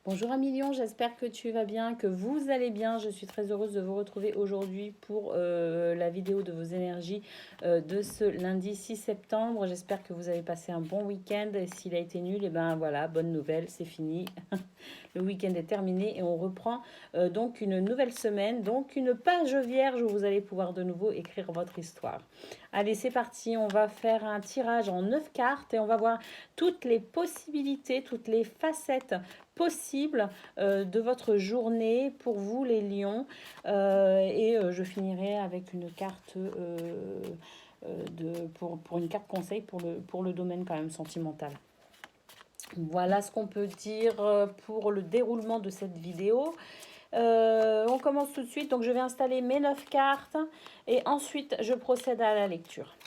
Bonjour Amilion, j'espère que tu vas bien, que vous allez bien. Je suis très heureuse de vous retrouver aujourd'hui pour la vidéo de vos énergies de ce lundi 6 septembre. J'espère que vous avez passé un bon week-end. Et s'il a été nul, et ben voilà, bonne nouvelle, c'est fini. Le week-end est terminé et on reprend donc une nouvelle semaine, donc une page vierge où vous allez pouvoir de nouveau écrire votre histoire. Allez, c'est parti, on va faire un tirage en 9 cartes et on va voir toutes les possibilités, toutes les facettes possibles de votre journée pour vous les lions. Je finirai avec une carte pour une carte conseil pour le domaine quand même sentimental. Voilà ce qu'on peut dire pour le déroulement de cette vidéo. On commence tout de suite. Donc, je vais installer mes 9 cartes et ensuite, je procède à la lecture.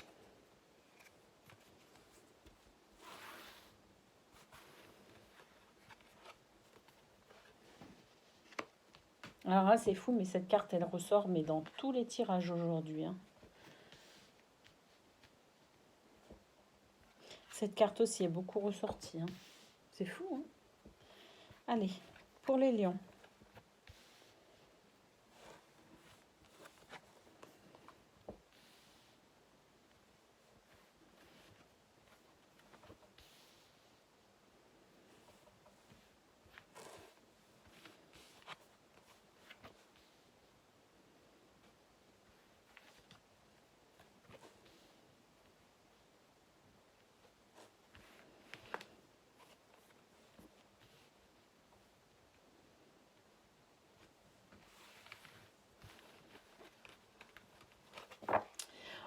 Alors là, c'est fou, mais cette carte, elle ressort mais dans tous les tirages aujourd'hui. Hein. Cette carte aussi est beaucoup ressortie. Hein. C'est fou. Hein. Allez, pour les lions.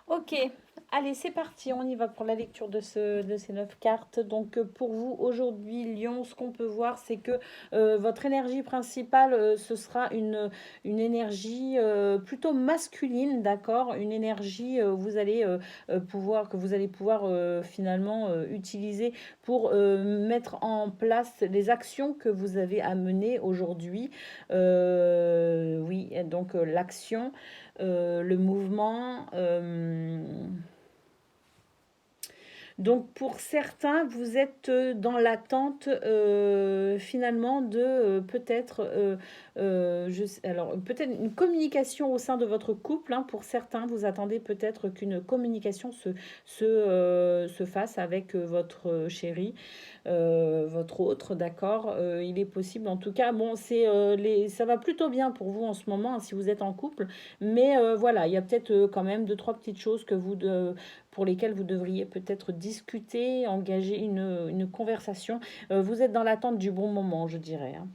Ok, allez, c'est parti, on y va pour la lecture de ces 9 cartes. Donc pour vous, aujourd'hui, Lion, ce qu'on peut voir, c'est que votre énergie principale, ce sera une énergie plutôt masculine, d'accord. Une énergie que vous allez pouvoir finalement utiliser pour mettre en place les actions que vous avez à mener aujourd'hui. Oui, donc l'action le mouvement. Donc pour certains, vous êtes dans l'attente finalement de peut-être alors peut-être une communication au sein de votre couple. Hein. Pour certains, vous attendez peut-être qu'une communication se fasse avec votre chéri, votre autre, d'accord. Il est possible, en tout cas, bon, ça va plutôt bien pour vous en ce moment hein, si vous êtes en couple, mais voilà, il y a peut-être quand même deux, trois petites choses pour lesquelles vous devriez peut-être discuter, engager une conversation. Vous êtes dans l'attente du bon moment, je dirais. Hein.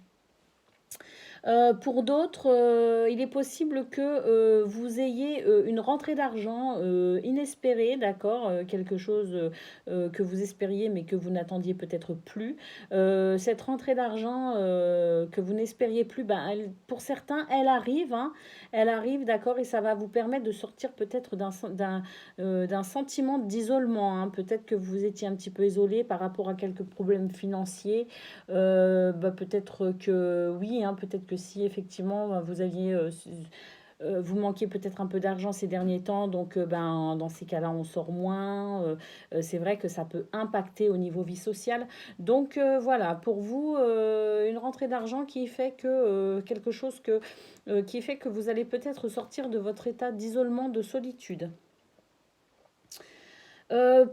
Pour d'autres, il est possible que vous ayez une rentrée d'argent inespérée, d'accord, quelque chose que vous espériez mais que vous n'attendiez peut-être plus. Cette rentrée d'argent que vous n'espériez plus, ben, pour certains, elle arrive, hein, elle arrive, d'accord, et ça va vous permettre de sortir peut-être d'un sentiment d'isolement. Hein. Peut-être que vous étiez un petit peu isolé par rapport à quelques problèmes financiers. Peut-être que oui, hein, peut-être que si effectivement vous aviez vous manquiez peut-être un peu d'argent ces derniers temps, donc dans ces cas-là, on sort moins. C'est vrai que ça peut impacter au niveau vie sociale. Donc voilà, pour vous, une rentrée d'argent qui fait que quelque chose qui fait que vous allez peut-être sortir de votre état d'isolement, de solitude.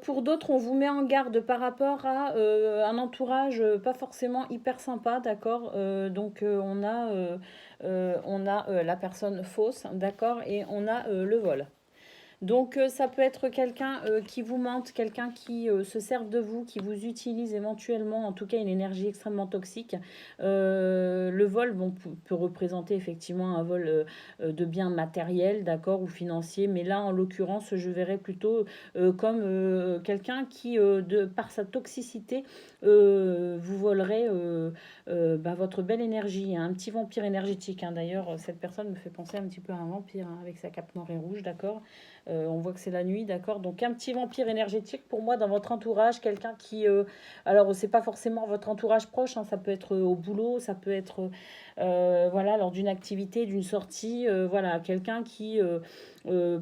Pour d'autres, on vous met en garde par rapport à un entourage pas forcément hyper sympa, d'accord. On a la personne fausse, d'accord, et on a le vol. Donc ça peut être quelqu'un qui vous mente, quelqu'un qui se sert de vous, qui vous utilise éventuellement, en tout cas une énergie extrêmement toxique. Le vol peut représenter effectivement un vol de biens matériels, d'accord, ou financiers, mais là en l'occurrence je verrais plutôt comme quelqu'un qui, par sa toxicité, vous volerait votre belle énergie, hein, un petit vampire énergétique. Hein. D'ailleurs, cette personne me fait penser un petit peu à un vampire hein, avec sa cape noire et rouge, d'accord. On voit que c'est la nuit, d'accord. Donc un petit vampire énergétique pour moi dans votre entourage, quelqu'un qui, alors c'est pas forcément votre entourage proche, hein, ça peut être au boulot, ça peut être voilà lors d'une activité, d'une sortie, voilà quelqu'un qui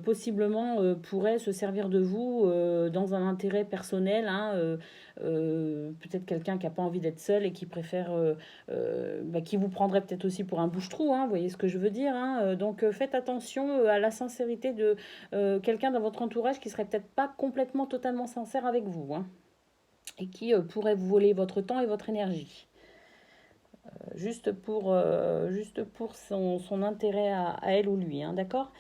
possiblement pourrait se servir de vous dans un intérêt personnel, hein, peut-être quelqu'un qui n'a pas envie d'être seul et qui préfère, bah, qui vous prendrait peut-être aussi pour un bouche-trou, hein, vous voyez ce que je veux dire, hein, donc faites attention à la sincérité de quelqu'un dans votre entourage qui serait peut-être pas complètement totalement sincère avec vous, hein, et qui pourrait vous voler votre temps et votre énergie. Juste pour son intérêt à elle ou lui, hein, d'accord.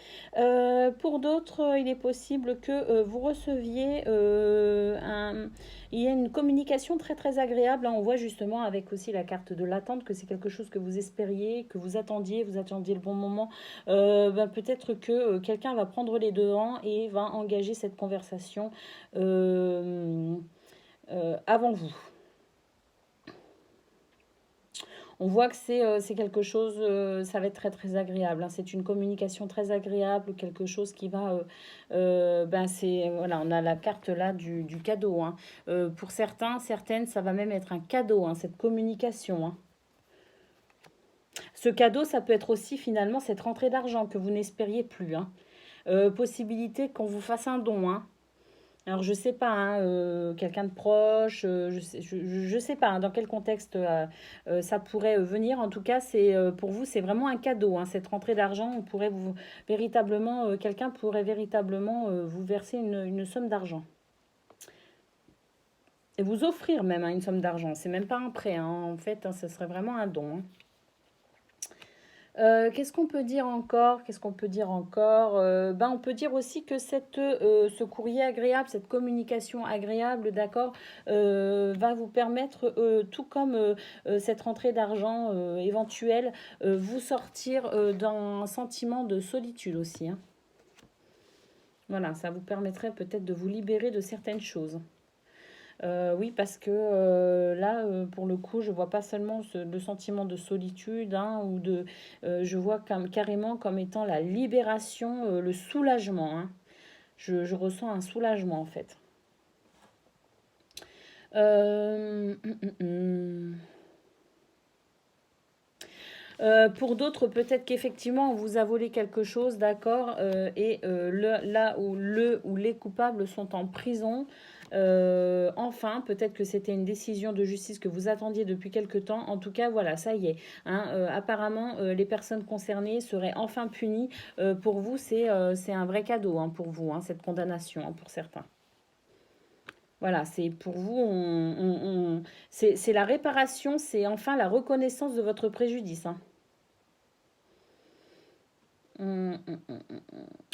Pour d'autres, il est possible que vous receviez il y a une communication très très agréable, hein. On voit justement avec aussi la carte de l'attente que c'est quelque chose que vous espériez, que vous attendiez le bon moment. Ben, peut-être que quelqu'un va prendre les devants et va engager cette conversation avant vous. On voit que c'est quelque chose, ça va être très très agréable, hein. C'est une communication très agréable, quelque chose qui va, ben voilà, on a la carte là du cadeau, hein. Pour certains, certaines, ça va même être un cadeau, hein, cette communication, hein. Ce cadeau, ça peut être aussi finalement cette rentrée d'argent que vous n'espériez plus, hein. Possibilité qu'on vous fasse un don, hein. Alors je sais pas, hein, quelqu'un de proche, je sais pas, hein, dans quel contexte ça pourrait venir. En tout cas, c'est pour vous, c'est vraiment un cadeau, hein, cette rentrée d'argent. On pourrait vous véritablement, quelqu'un pourrait véritablement vous verser une somme d'argent et vous offrir même, hein, une somme d'argent. C'est même pas un prêt, hein, en fait, hein, ce serait vraiment un don, hein. Qu'est-ce qu'on peut dire encore? Qu'est-ce qu'on peut dire encore? Ben, on peut dire aussi que ce courrier agréable, cette communication agréable, d'accord, va vous permettre, tout comme cette rentrée d'argent éventuelle, vous sortir d'un sentiment de solitude aussi, hein. Voilà, ça vous permettrait peut-être de vous libérer de certaines choses. Oui, parce que là, pour le coup, je vois pas seulement le sentiment de solitude, hein, je vois carrément comme étant la libération, le soulagement, hein. Je ressens un soulagement en fait. Euh, hum, hum, hum. Pour d'autres, peut-être qu'effectivement, on vous a volé quelque chose, d'accord, et là où le ou les coupables sont en prison. Enfin, peut-être que c'était une décision de justice que vous attendiez depuis quelque temps. En tout cas, voilà, ça y est, hein, apparemment, les personnes concernées seraient enfin punies. Pour vous, c'est un vrai cadeau, hein, pour vous, hein, cette condamnation, hein, pour certains. Voilà, c'est pour vous, c'est la réparation, c'est enfin la reconnaissance de votre préjudice, hein. Mmh, mmh, mmh, mmh.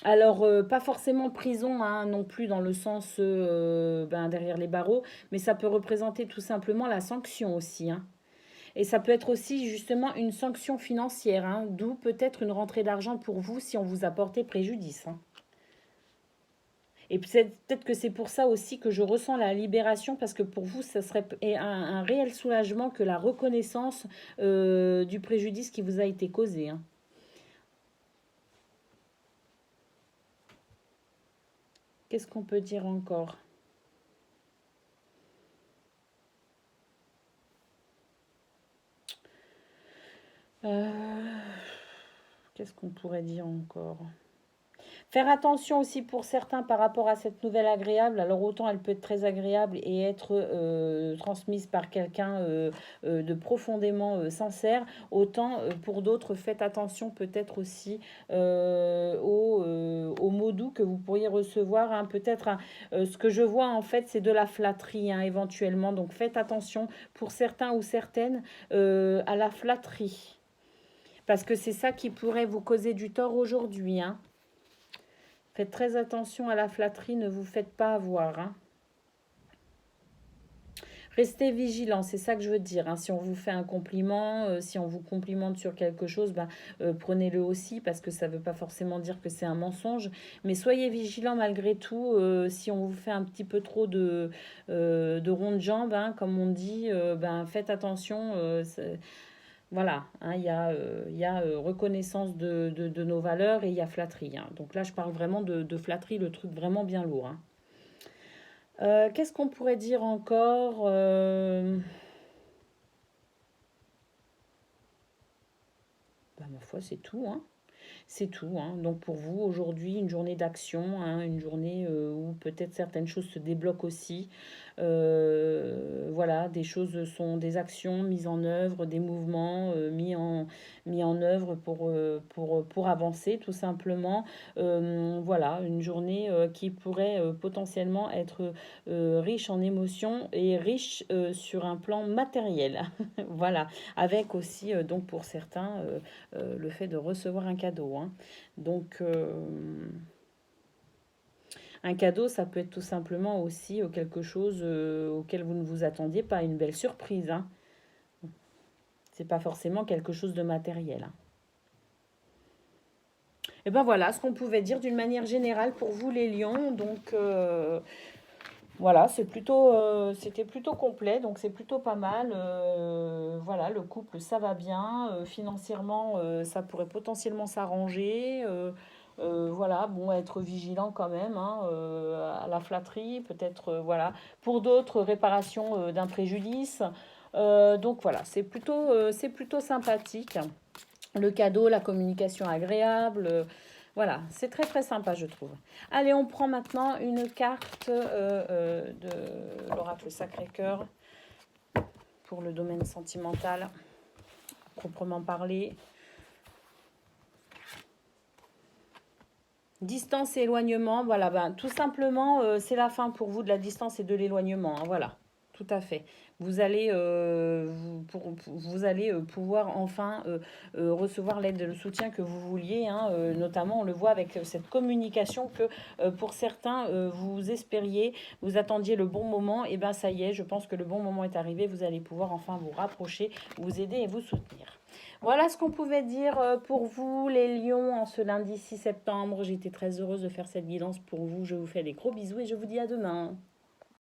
Alors, pas forcément prison, hein, non plus dans le sens, ben, derrière les barreaux, mais ça peut représenter tout simplement la sanction aussi, hein. Et ça peut être aussi justement une sanction financière, hein, d'où peut-être une rentrée d'argent pour vous si on vous a porté préjudice, hein. Et peut-être que c'est pour ça aussi que je ressens la libération, parce que pour vous, ça serait un réel soulagement que la reconnaissance du préjudice qui vous a été causé, hein. Qu'est-ce qu'on peut dire encore? Euh, Qu'est-ce qu'on pourrait dire encore? Faire attention aussi pour certains par rapport à cette nouvelle agréable. Alors autant elle peut être très agréable et être transmise par quelqu'un de profondément sincère, autant pour d'autres faites attention peut-être aussi aux mots doux que vous pourriez recevoir, hein. Peut-être ce que je vois en fait c'est de la flatterie, hein, éventuellement. Donc faites attention pour certains ou certaines à la flatterie. Parce que c'est ça qui pourrait vous causer du tort aujourd'hui, hein. Faites très attention à la flatterie, ne vous faites pas avoir, hein. Restez vigilant, c'est ça que je veux dire, hein. Si on vous fait un compliment, si on vous complimente sur quelque chose, ben, prenez-le aussi parce que ça ne veut pas forcément dire que c'est un mensonge. Mais soyez vigilant malgré tout. Si on vous fait un petit peu trop de ronds de jambes, hein, comme on dit, ben, faites attention. Voilà, hein, il y a reconnaissance de nos valeurs et il y a flatterie, hein. Donc là, je parle vraiment de flatterie, le truc vraiment bien lourd, hein. Qu'est-ce qu'on pourrait dire encore? Bah, ma foi, c'est tout, hein. C'est tout, hein. Donc pour vous, aujourd'hui, une journée d'action, hein, une journée où peut-être certaines choses se débloquent aussi. Voilà, des choses sont des actions mises en œuvre, des mouvements mis en œuvre pour avancer, tout simplement. Voilà, une journée qui pourrait potentiellement être riche en émotions et riche sur un plan matériel. Voilà, avec aussi, donc pour certains, le fait de recevoir un cadeau, hein. Donc, un cadeau, ça peut être tout simplement aussi quelque chose auquel vous ne vous attendiez pas, une belle surprise, hein. C'est pas forcément quelque chose de matériel, hein. Et ben voilà ce qu'on pouvait dire d'une manière générale pour vous les lions. Donc voilà, c'était plutôt complet, donc c'est plutôt pas mal. Voilà, le couple, ça va bien. Financièrement, ça pourrait potentiellement s'arranger. Voilà, bon, être vigilant quand même, hein, à la flatterie, peut-être, voilà. Pour d'autres, réparation d'un préjudice. Donc voilà, c'est plutôt sympathique. Le cadeau, la communication agréable. Voilà, c'est très très sympa, je trouve. Allez, on prend maintenant une carte de l'oracle Sacré-Cœur pour le domaine sentimental, proprement parlé. Distance et éloignement, voilà, ben, tout simplement, c'est la fin pour vous de la distance et de l'éloignement, hein, voilà, tout à fait. Vous allez, vous allez pouvoir enfin recevoir l'aide et le soutien que vous vouliez, hein, notamment on le voit avec cette communication que pour certains vous espériez, vous attendiez le bon moment, et ben ça y est, je pense que le bon moment est arrivé, vous allez pouvoir enfin vous rapprocher, vous aider et vous soutenir. Voilà ce qu'on pouvait dire pour vous, les lions, en ce lundi 6 septembre. J'étais très heureuse de faire cette guidance pour vous. Je vous fais des gros bisous et je vous dis à demain.